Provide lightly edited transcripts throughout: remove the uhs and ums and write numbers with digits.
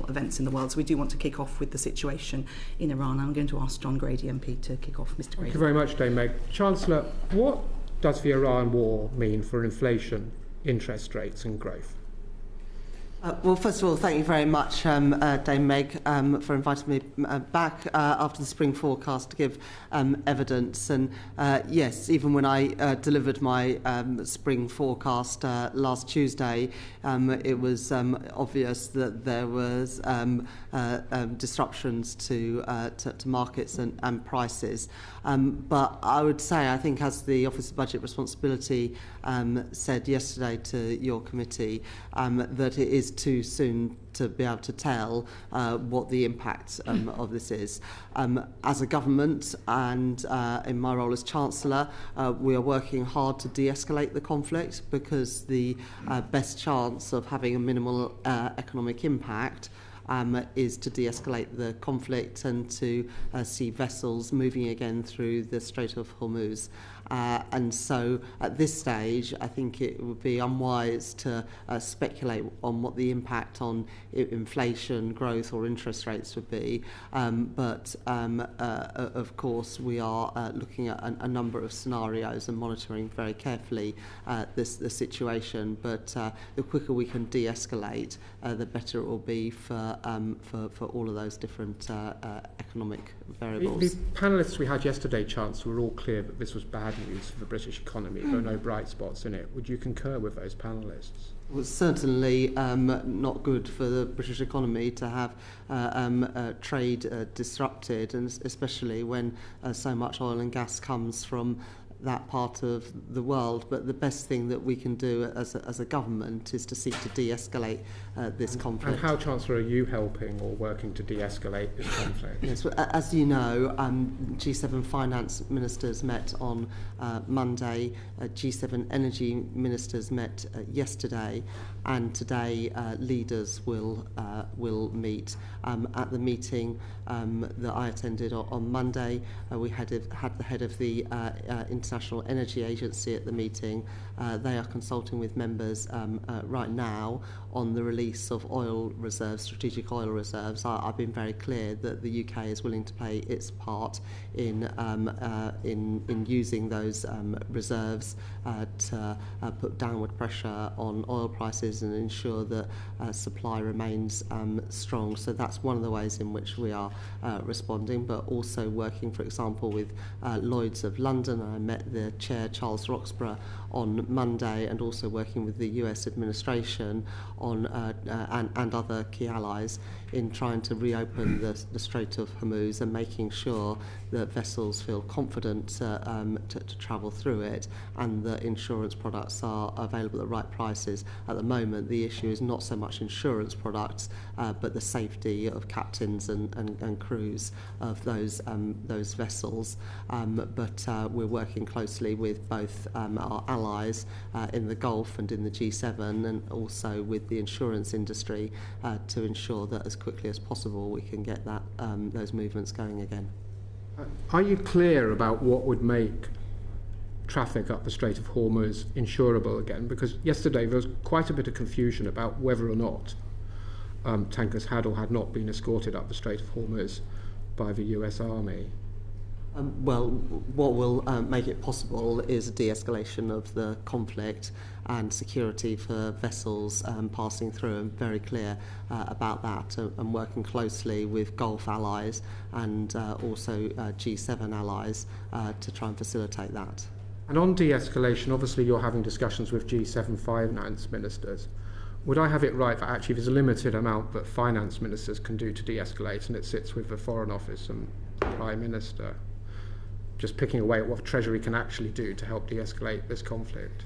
events in the world. So we do want to kick off with the situation in Iran. I'm going to ask John Grady MP to kick off. Mr. Grady. Thank you very much, Dame Meg. Chancellor, what does the Iran war mean for inflation, interest rates and growth? Well, first of all, thank you very much, Dame Meg, for inviting me back after the spring forecast to give evidence. And yes, even when I delivered my spring forecast last Tuesday, it was obvious that there was disruptions to markets and prices. But I would say, I think, as the Office of Budget Responsibility said yesterday to your committee, that it is too soon to be able to tell what the impact of this is. As a government and in my role as Chancellor, we are working hard to de-escalate the conflict, because the best chance of having a minimal economic impact is to de-escalate the conflict and to see vessels moving again through the Strait of Hormuz. And so at this stage, I think it would be unwise to speculate on what the impact on inflation, growth or interest rates would be. But of course, we are looking at a number of scenarios and monitoring very carefully the situation. But the quicker we can de-escalate, the better it will be for all of those different economic variables. The panellists we had yesterday, Chancellor, were all clear that this was bad news for the British economy. There are no bright spots in it. Would you concur with those panellists? Well, it's certainly not good for the British economy to have trade disrupted, and especially when so much oil and gas comes from that part of the world. But the best thing that we can do as a government is to seek to de-escalate this conflict. And how, Chancellor, are you helping or working to de-escalate this conflict? Yes, well, as you know, G7 finance ministers met on Monday, G7 energy ministers met yesterday, and today leaders will meet. At the meeting that I attended on Monday, we had the head of the International Energy Agency at the meeting. They are consulting with members right now on the release of oil reserves, strategic oil reserves. I've been very clear that the UK is willing to play its part in using those reserves to put downward pressure on oil prices and ensure that supply remains strong. So that's one of the ways in which we are responding, but also working, for example, with Lloyd's of London. I met the chair, Charles Roxburgh, on Monday, and also working with the US administration on and other key allies in trying to reopen the Strait of Hormuz and making sure that vessels feel confident to travel through it, and that insurance products are available at the right prices. At the moment, the issue is not so much insurance products, but the safety of captains and crews of those vessels. But we're working closely with both our allies in the Gulf and in the G7, and also with the insurance industry to ensure that as quickly as possible we can get those movements going again. Are you clear about what would make traffic up the Strait of Hormuz insurable again? Because yesterday there was quite a bit of confusion about whether or not tankers had or had not been escorted up the Strait of Hormuz by the US Army. Well, what will make it possible is a de-escalation of the conflict and security for vessels passing through. I'm very clear about that, and working closely with Gulf allies and also G7 allies to try and facilitate that. And on de-escalation, obviously you're having discussions with G7 finance ministers. Would I have it right that actually there's a limited amount that finance ministers can do to de-escalate, and it sits with the Foreign Office and the Prime Minister? Just picking away at what the Treasury can actually do to help de-escalate this conflict?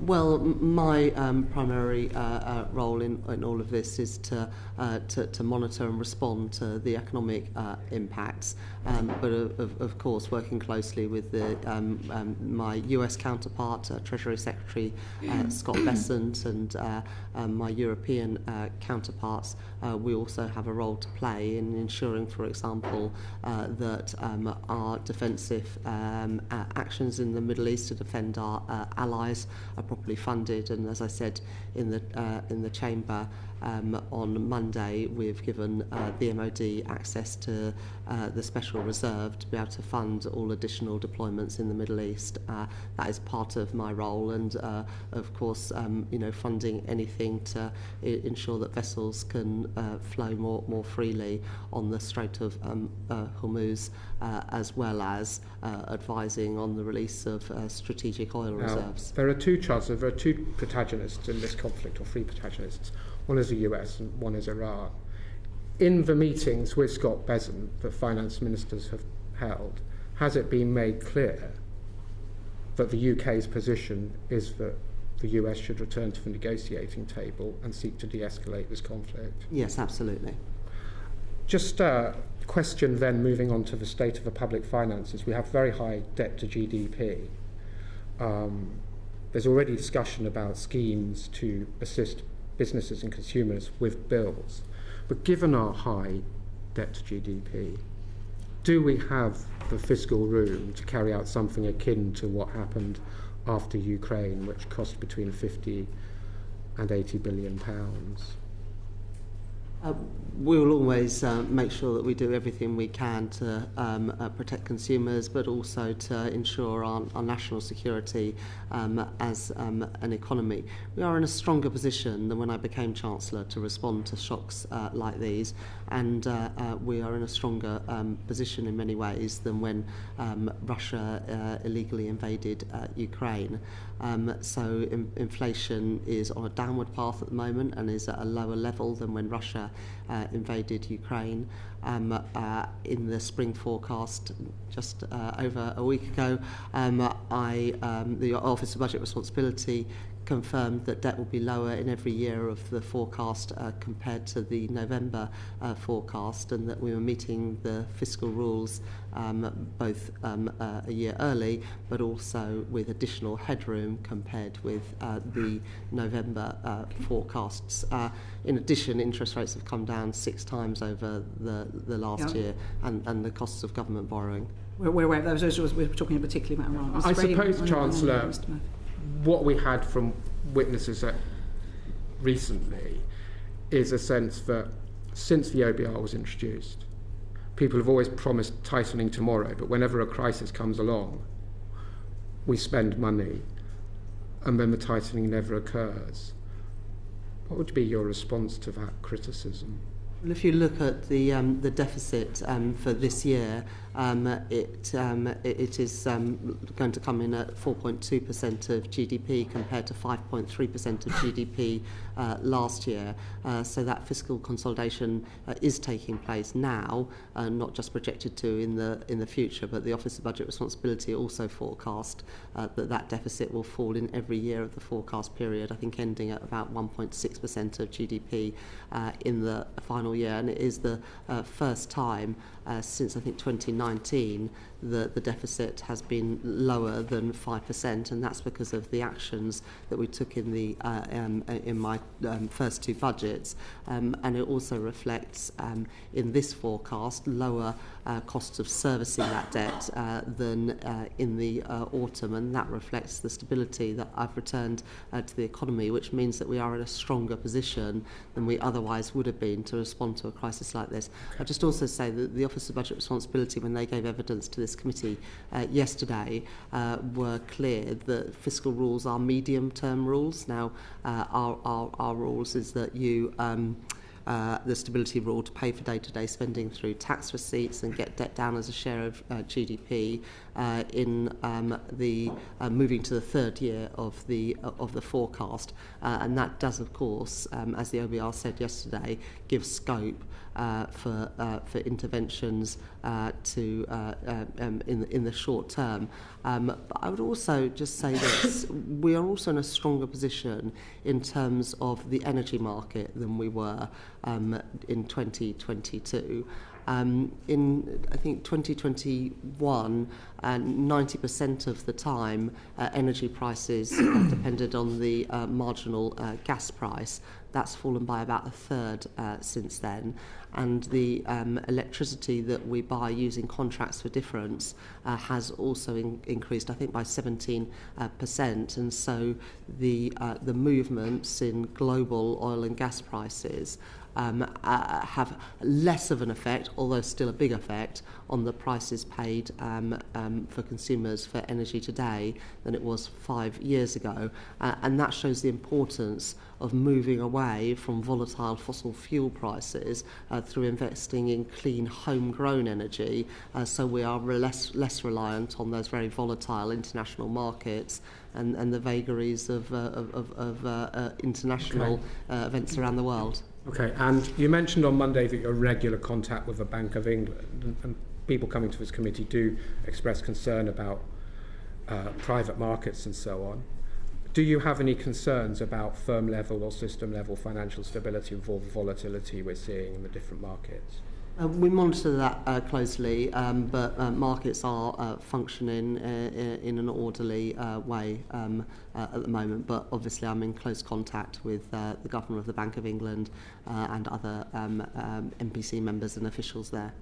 Well, my primary role in all of this is to monitor and respond to the economic impacts, but of course working closely with my US counterpart, Treasury Secretary Scott Bessent, and my European counterparts. We also have a role to play in ensuring, for example, that our defensive actions in the Middle East to defend our allies are properly funded, and as I said in the chamber, on Monday, we've given the MOD access to the Special Reserve to be able to fund all additional deployments in the Middle East. That is part of my role, and of course, funding anything to ensure that vessels can flow more freely on the Strait of Hormuz, as well as advising on the release of strategic oil reserves. There are two protagonists in this conflict, or three protagonists. One is the US and one is Iran. In the meetings with Scott Bessent that finance ministers have held, has it been made clear that the UK's position is that the US should return to the negotiating table and seek to de-escalate this conflict? Yes, absolutely. Just a question then, moving on to the state of the public finances. We have very high debt to GDP. There's already discussion about schemes to assist businesses and consumers with bills. But given our high debt to GDP, do we have the fiscal room to carry out something akin to what happened after Ukraine, which cost between 50 and 80 billion pounds? We will always make sure that we do everything we can to protect consumers, but also to ensure our national security as an economy. We are in a stronger position than when I became Chancellor to respond to shocks like these, and we are in a stronger position in many ways than when Russia illegally invaded Ukraine. So inflation is on a downward path at the moment and is at a lower level than when Russia invaded Ukraine. In the spring forecast just over a week ago, the Office of Budget Responsibility confirmed that debt will be lower in every year of the forecast compared to the November forecast, and that we were meeting the fiscal rules both a year early, but also with additional headroom compared with the November forecasts. In addition, interest rates have come down 6 times over the last year, and the costs of government borrowing. We're aware of those. We're talking particularly about Iran. I suppose, Chancellor, what we had from witnesses recently is a sense that since the OBR was introduced, people have always promised tightening tomorrow, but whenever a crisis comes along, we spend money and then the tightening never occurs. What would be your response to that criticism? Well, if you look at the deficit for this year, it is going to come in at 4.2% of GDP compared to 5.3% of GDP last year. So that fiscal consolidation is taking place now, not just projected to in the future. But the Office of Budget Responsibility also forecast that deficit will fall in every year of the forecast period. I think ending at about 1.6% of GDP in the final year, and it is the first time since I think 2019 that the deficit has been lower than 5%, and that's because of the actions that we took in my first 2 budgets, and it also reflects in this forecast lower costs of servicing that debt than in the autumn, and that reflects the stability that I've returned to the economy, which means that we are in a stronger position than we otherwise would have been to respond to a crisis like this. I'd just also say that the Office of Budget Responsibility, when they gave evidence to this committee yesterday, were clear that fiscal rules are medium-term rules. Now, our rules is that you the stability rule to pay for day-to-day spending through tax receipts and get debt down as a share of GDP in the moving to the 3rd year of the forecast, and that does, of course, as the OBR said yesterday, give scope for interventions in the short term. But I would also just say this: we are also in a stronger position in terms of the energy market than we were in 2022. In, I think, 2021, 90% of the time, energy prices depended on the marginal gas price. That's fallen by about a third since then. And the electricity that we buy using contracts for difference has also increased, I think, by 17%. And so the movements in global oil and gas prices have less of an effect, although still a big effect, on the prices paid for consumers for energy today than it was 5 years ago. And that shows the importance of moving away from volatile fossil fuel prices through investing in clean homegrown energy, so we are less reliant on those very volatile international markets and the vagaries of international events around the world. Okay, and you mentioned on Monday that you're in regular contact with the Bank of England, and people coming to this committee do express concern about private markets and so on. Do you have any concerns about firm level or system level financial stability with all the volatility we're seeing in the different markets? We monitor that closely, but markets are functioning in an orderly way at the moment. But obviously I'm in close contact with the Governor of the Bank of England and other MPC members and officials there.